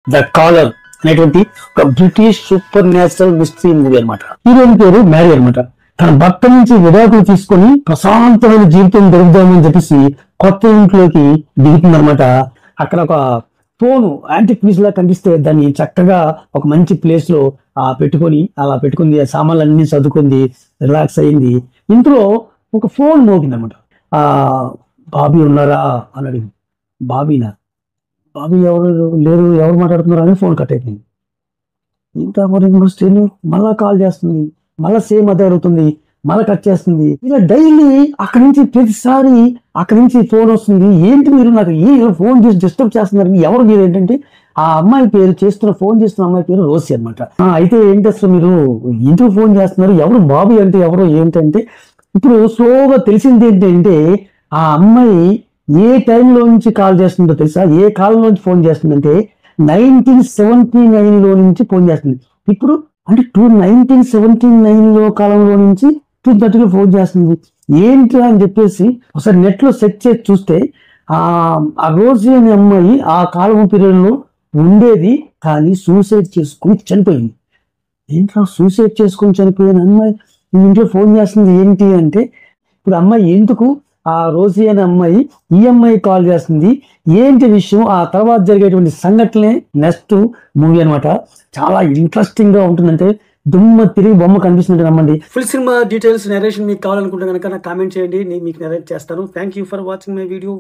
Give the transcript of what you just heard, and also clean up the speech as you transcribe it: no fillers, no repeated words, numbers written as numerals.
The caller అనేటువంటి ఒక British super natural mystery movie అనమాట. హీరోయిన్ పేరు మ్యారీ అనమాట. తన భర్త నుంచి విడాకులు తీసుకొని ప్రశాంతమైన జీవితం దొరుకుదామని చెప్పేసి కొత్త ఇంట్లోకి దిగుతుంది అనమాట. అక్కడ ఒక ఫోన్ యాంటిక్ పీస్ లా కనిపిస్తే దాన్ని చక్కగా ఒక మంచి ప్లేస్ లో పెట్టుకొని అలా పెట్టుకుంది. ఆ సామాన్లన్నీ చదువుకుంది, రిలాక్స్ అయింది. ఇంట్లో ఒక ఫోన్ మోగింది అనమాట. బాబీ ఉన్నారా అని అడిగింది. బాబీనా? బాబీ ఎవరు లేరు, ఎవరు మాట్లాడుతున్నారు అని ఫోన్ కట్ అయిపోయింది. ఇంకా మరి మళ్ళా కాల్ చేస్తుంది, మళ్ళా సేమ్ అదే అడుగుతుంది, మళ్ళా కట్ చేస్తుంది. ఇలా డైలీ అక్కడి నుంచి ప్రతిసారి అక్కడి నుంచి ఫోన్ వస్తుంది. ఏంటి మీరు నాకు ఫోన్ చేసి డిస్టర్బ్ చేస్తున్నారు, ఎవరు మీరు? ఏంటంటే ఆ అమ్మాయి పేరు ఫోన్ చేస్తున్న అమ్మాయి పేరు రోసి అనమాట. అయితే ఏంటి అసలు మీరు ఇంటికి ఫోన్ చేస్తున్నారు, ఎవరు బాబీ అంటే ఎవరు ఏంటంటే ఇప్పుడు స్లోగా తెలిసింది ఏంటంటే ఆ అమ్మాయి ఏ టైంలో నుంచి కాల్ చేస్తుందో తెలుసా? ఏ కాలంలోంచి ఫోన్ చేస్తుందంటే 1979 నుంచి ఫోన్ చేస్తుంది. ఇప్పుడు అంటే 1979 కాలంలో నుంచి 2030 ఫోన్ చేస్తుంది. ఏంటి అని చెప్పేసి ఒకసారి నెట్ లో సెర్చ్ చేసి చూస్తే ఆ రోజు అనే అమ్మాయి ఆ కాలం పీరియడ్ లో ఉండేది, కానీ సూసైడ్ చేసుకుని చనిపోయింది. ఏంట్రా సూసైడ్ చేసుకుని చనిపోయిన అమ్మాయి ఇంట్లో ఫోన్ చేస్తుంది ఏంటి అంటే, ఇప్పుడు అమ్మాయి ఎందుకు ఆ రోజీ అనే అమ్మాయి ఈ అమ్మాయి కాల్ చేస్తుంది, ఏంటి విషయం, ఆ తర్వాత జరిగేటువంటి సంఘటనలే నెక్స్ట్ మూవీ అనమాట. చాలా ఇంట్రెస్టింగ్ గా ఉంటుందంటే దుమ్మ తిరిగి బొమ్మ కనిపిస్తుంది నమ్మండి. ఫుల్ సినిమా డీటెయిల్స్ నరేషన్ మీకు కావాలనుకుంటే కనుక నాకు కామెంట్ చేయండి, నేను మీకు నరేట్ చేస్తాను. Thank you for watching my video.